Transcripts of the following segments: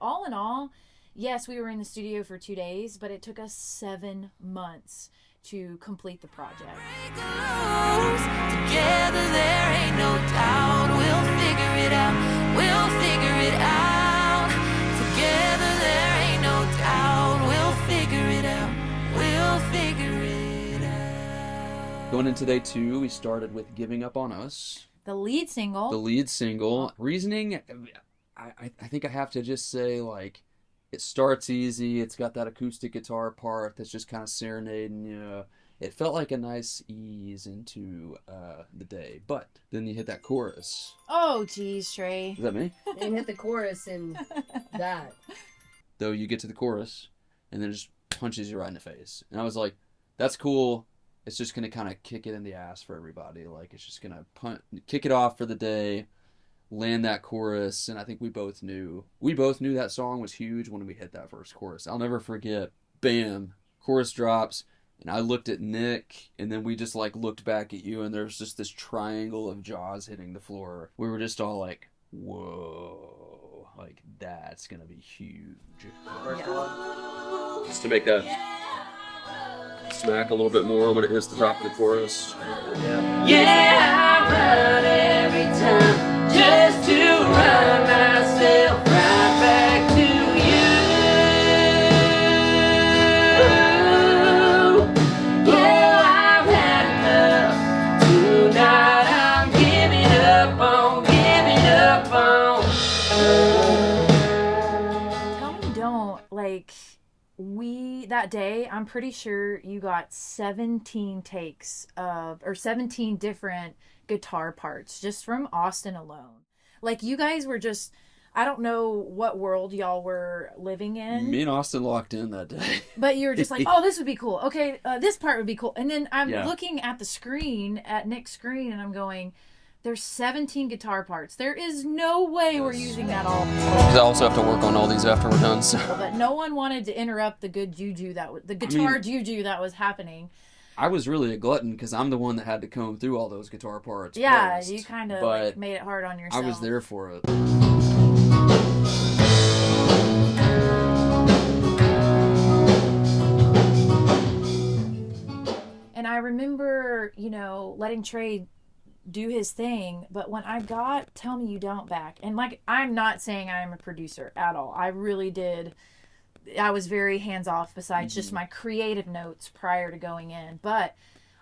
All in all, yes, we were in the studio for 2 days, but it took us 7 months to complete the project. Together there ain't no doubt. We'll figure it out. We'll figure it out. Together there ain't no doubt. We'll figure it out. We'll figure it out. Going into day 2, we started with Giving Up on Us. The lead single. Reasoning, I think I have to just say, like, it starts easy. It's got that acoustic guitar part that's just kind of serenading you. It felt like a nice ease into the day. But then you hit that chorus. Oh, geez, Trey. Is that me? And hit the chorus and that. Though you get to the chorus, and then it just punches you right in the face. And I was like, that's cool. It's just going to kind of kick it in the ass for everybody. Like, it's just going to kick it off for the day, land that chorus, and I think we both knew that song was huge when we hit that first chorus. I'll never forget, bam, chorus drops, and I looked at Nick, and then we just, like, looked back at you, and there's just this triangle of jaws hitting the floor. We were just all like, whoa, like, that's going to be huge. Yeah. Just to make that smack a little bit more when it hits the top of the chorus. Yeah, I run every time just to run myself right back to you. Yeah, I've had enough. Tonight I'm giving up on. Tell me you don't, like, that day, I'm pretty sure you got 17 takes or 17 different guitar parts just from Austin alone. Like, you guys were just, I don't know what world y'all were living in. Me and Austin locked in that day. But you were just like, oh, this would be cool. Okay, this part would be cool. And then I'm looking at the screen, at Nick's screen, and I'm going, there's 17 guitar parts. There is no way we're using that all. Because I also have to work on all these after we're done. So. But no one wanted to interrupt the good juju juju that was happening. I was really a glutton because I'm the one that had to comb through all those guitar parts. Yeah, first, you kind of like, made it hard on yourself. I was there for it. And I remember, letting Trey do his thing, but when I got Tell Me You Don't back, and like, I'm not saying I am a producer at all. I really did. I was very hands-off besides just my creative notes prior to going in, but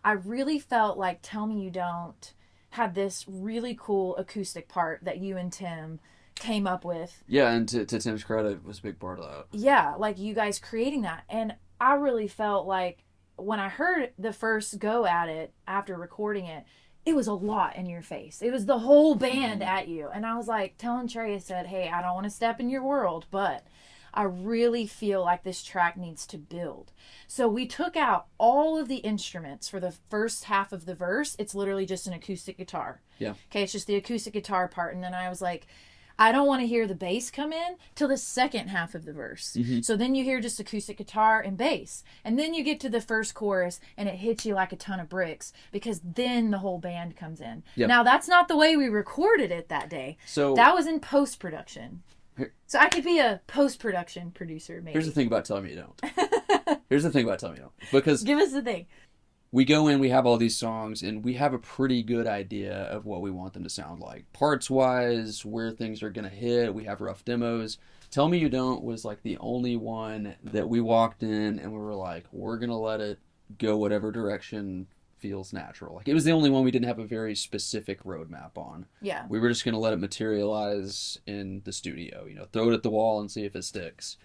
I really felt like Tell Me You Don't had this really cool acoustic part that you and Tim came up with. Yeah, and to Tim's credit, was a big part of that. Yeah, like you guys creating that. And I really felt like when I heard the first go at it after recording it, it was a lot in your face. It was the whole band at you. And I was like, telling Trey, I said, hey, I don't want to step in your world, but I really feel like this track needs to build. So we took out all of the instruments for the first half of the verse. It's literally just an acoustic guitar. Yeah. Okay, it's just the acoustic guitar part. And then I was like, I don't want to hear the bass come in till the second half of the verse. Mm-hmm. So then you hear just acoustic guitar and bass. And then you get to the first chorus and it hits you like a ton of bricks because then the whole band comes in. Yep. Now, that's not the way we recorded it that day. So that was in post-production. So I could be a post-production producer, maybe. Here's the thing about Tell Me You Don't. Because give us the thing. We go in, we have all these songs, and we have a pretty good idea of what we want them to sound like. Parts-wise, where things are going to hit, we have rough demos. Tell Me You Don't was like the only one that we walked in and we were like, we're going to let it go whatever direction feels natural. Like, it was the only one we didn't have a very specific roadmap on. Yeah. We were just going to let it materialize in the studio, throw it at the wall and see if it sticks.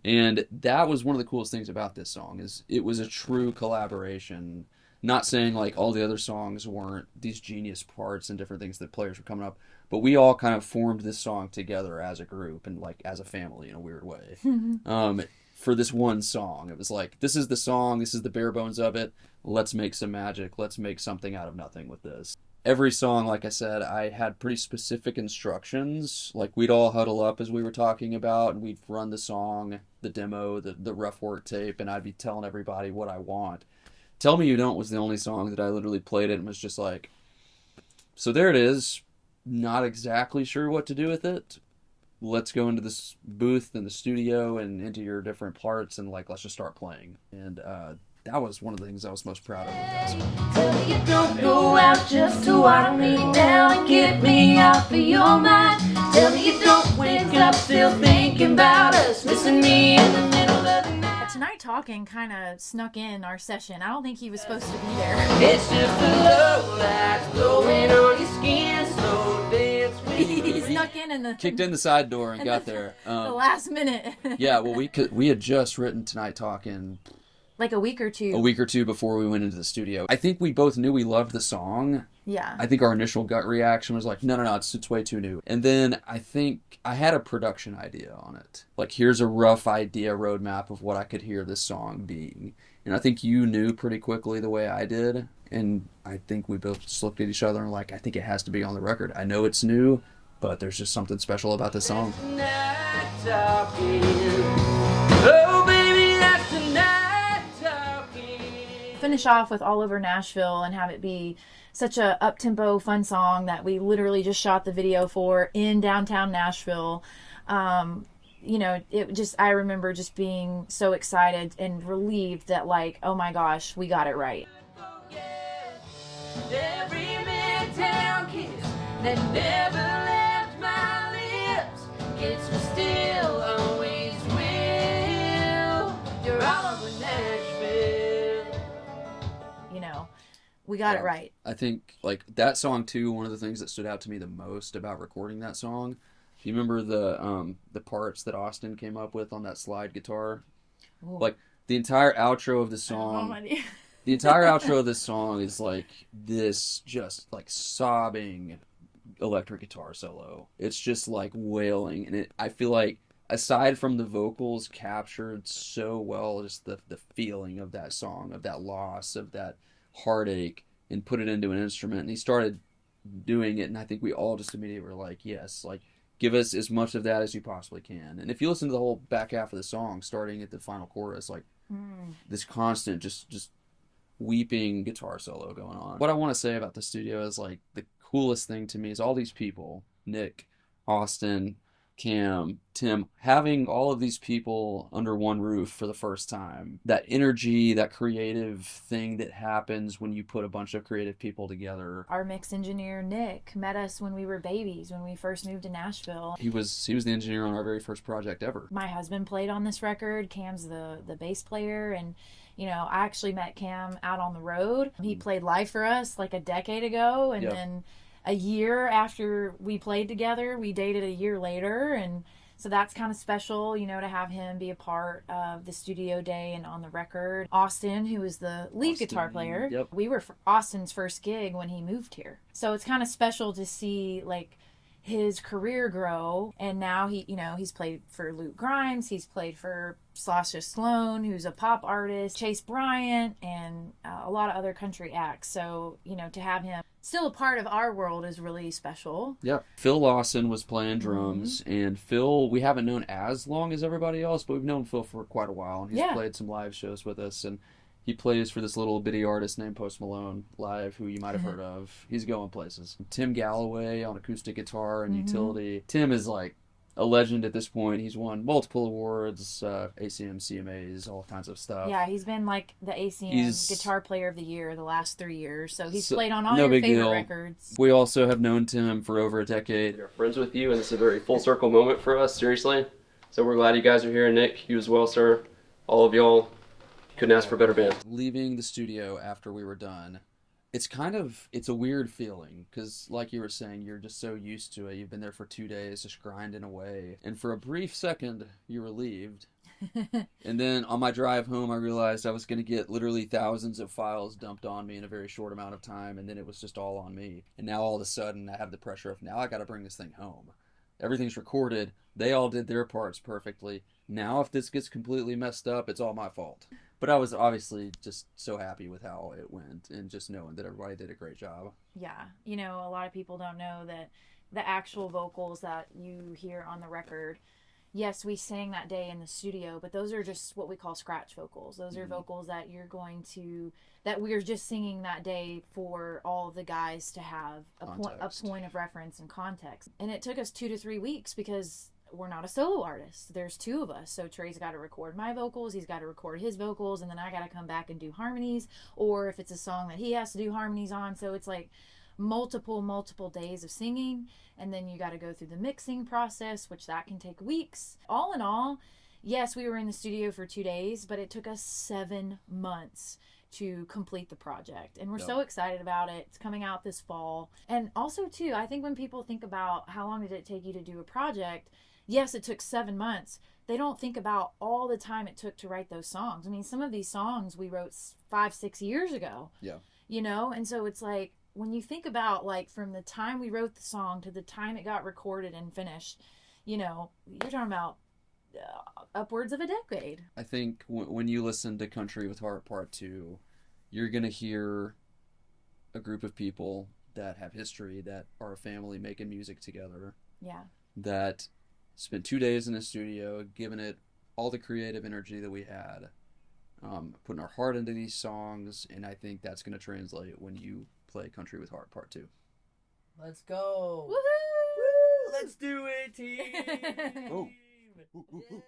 And that was one of the coolest things about this song, is it was a true collaboration. Not saying like all the other songs weren't these genius parts and different things that players were coming up, but we all kind of formed this song together as a group and like as a family in a weird way. For this one song, it was like, this is the song, this is the bare bones of it. Let's make some magic. Let's make something out of nothing with this. Every song, like I said, I had pretty specific instructions. Like, we'd all huddle up as we were talking about, and we'd run the song, the demo, the rough work tape, and I'd be telling everybody what I want. Tell Me You Don't was the only song that I literally played it and was just like, so there it is. Not exactly sure what to do with it. let's go into this booth in the studio and into your different parts and like let's just start playing. And that was one of the things I was most proud of with that song. Tell me you don't go out just to water me down and get me off of your mind. Tell me you don't wake up still thinking about us, missing me in the middle of the night. Tonight Talkin kind of snuck in our session. I don't think he was supposed to be there. It's just the love that's glowing on your skin, so dance with He snuck in the Kicked in the side door and got there. the last minute. Yeah, well, we had just written Tonight Talkin' Like a week or two. a week or two before we went into the studio. I think we both knew we loved the song. Yeah. I think our initial gut reaction was like, no, it's way too new. And then I think I had a production idea on it. Like, here's a rough idea roadmap of what I could hear this song being. And I think you knew pretty quickly the way I did. And I think we both just looked at each other and like, I think it has to be on the record. I know it's new, but there's just something special about this song. Night talking. Oh, baby, that's the night talking. Finish off with All Over Nashville and have it be such a up-tempo fun song that we literally just shot the video for in downtown Nashville. You know, I remember just being so excited and relieved that like, oh my gosh, we got it right. Every midtown kiss that never left my lips gets me still, always will. You're all over Nashville. You know, we got it right. I think like that song too, one of the things that stood out to me the most about recording that song, you remember the parts that Austin came up with on that slide guitar? Ooh. Like the entire outro of the song. The entire outro of this song is like this just like sobbing electric guitar solo. It's just like wailing, and I feel like aside from the vocals captured so well just the feeling of that song, of that loss, of that heartache, and put it into an instrument. And he started doing it, and I think we all just immediately were like, yes, like give us as much of that as you possibly can. And if you listen to the whole back half of the song, starting at the final chorus, like this constant just weeping guitar solo going on. What I want to say about the studio is like the coolest thing to me is all these people, Nick, Austin, Cam, Tim, having all of these people under one roof for the first time. That energy, that creative thing that happens when you put a bunch of creative people together. Our mix engineer, Nick, met us when we were babies, when we first moved to Nashville. He was the engineer on our very first project ever. My husband played on this record. Cam's the bass player, and you know, I actually met Cam out on the road. He played live for us like a decade ago, and then a year after we played together, we dated a year later, and so that's kind of special, you know, to have him be a part of the studio day and on the record. Austin, who is the lead guitar player, we were Austin's first gig when he moved here. So it's kind of special to see like his career grow, and now he's played for Luke Grimes, he's played for Sasha Sloan, who's a pop artist, Chase Bryant, and a lot of other country acts. So, you know, to have him still a part of our world is really special. Yeah. Phil Lawson was playing drums, and Phil, we haven't known as long as everybody else, but we've known Phil for quite a while, and he's played some live shows with us, and he plays for this little bitty artist named Post Malone live, who you might have heard of. He's going places. Tim Galloway on acoustic guitar and utility. Tim is like a legend at this point. He's won multiple awards, ACM, CMAs, all kinds of stuff. Yeah, he's been like the ACM Guitar Player of the Year the last 3 years. So he's played on all your favorite records. We also have known Tim for over a decade. We're friends with you, and it's a very full circle moment for us, seriously. So we're glad you guys are here. Nick, you as well, sir. All of y'all. Couldn't ask for a better band. Leaving the studio after we were done, it's a weird feeling because, like you were saying, you're just so used to it. You've been there for 2 days just grinding away, and for a brief second you're relieved. And then on my drive home I realized I was going to get literally thousands of files dumped on me in a very short amount of time, and then it was just all on me. And now all of a sudden I have the pressure of, now I got to bring this thing home. Everything's recorded, they all did their parts perfectly. Now if this gets completely messed up, it's all my fault. But I was obviously just so happy with how it went, and just knowing that everybody did a great job. Yeah. You know, a lot of people don't know that the actual vocals that you hear on the record, yes, we sang that day in the studio, but those are just what we call scratch vocals. Those are vocals that that we're just singing that day for all of the guys to have a point of reference and context. And it took us 2 to 3 weeks because we're not a solo artist. There's two of us. So Trey's got to record my vocals, he's got to record his vocals, and then I got to come back and do harmonies. Or if it's a song that he has to do harmonies on. So it's like multiple days of singing, and then you got to go through the mixing process, which that can take weeks. All in all, yes, we were in the studio for 2 days, but it took us 7 months to complete the project, and we're so excited about it. It's coming out this fall. And also too, I think when people think about how long did it take you to do a project, yes, it took 7 months. They don't think about all the time it took to write those songs. I mean, some of these songs we wrote 5-6 years ago. Yeah. You know, and so it's like, when you think about like from the time we wrote the song to the time it got recorded and finished, you know, you're talking about upwards of a decade. I think when you listen to Country with Heart Part 2, you're going to hear a group of people that have history, that are a family making music together. Yeah. That spent 2 days in the studio, giving it all the creative energy that we had, putting our heart into these songs, and I think that's going to translate when you play Country with Heart Part 2. Let's go. Woohoo! Woo! Let's do it, team. Oh. Yeah.